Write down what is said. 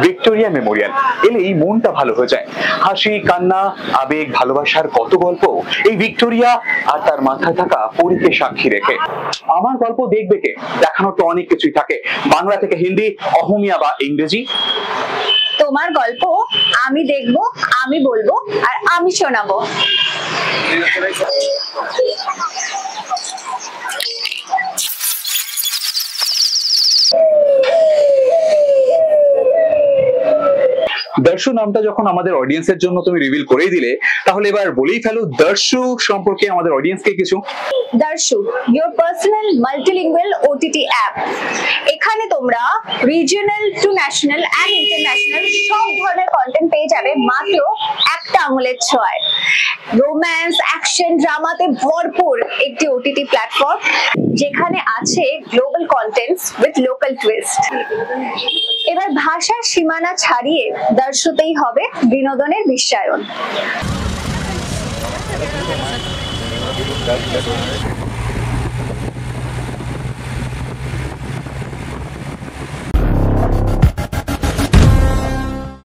Victoria Memorial এলেই মনটা ভালো হয়ে যায়। হাসি, কান্না, আবেগ, ভালোবাসার কত গল্প এই ভিক্টোরিয়া আর তার মাথায় থাকা পরীকে সাক্ষী রেখে। আমার গল্প দেখবে কে, দেখানোর তো অনেক কিছুই থাকে, বাংলা থেকে হিন্দি, অহমিয়া বা ইংরেজি। তোমার গল্প আমি দেখবো, আমি বলবো, আর আমি শোনাবো। দর্শু নামটা যখন আমাদের অডিয়েন্সের জন্য তুমি রিভিল করেই দিলে, তাহলে এবার বলেই ফেলো দর্শু সম্পর্কে আমাদের অডিয়েন্সকে কিছু। দর্শু, your personal multilingual OTT app। এখানে তোমরা regional to national and international সব ধরনের কন্টেন্ট পেয়ে যাবে মাত্র একটা আঙুলের ছোঁয়ায়। রোম্যান্স, অ্যাকশন, ড্রামাতে ভরপুর একটি OTT প্ল্যাটফর্ম, যেখানে আছে global contents with local twist. এবার ভাষার সীমানা ছাড়িয়ে দর্শুতেই হবে বিনোদনের বিশ্বায়ন।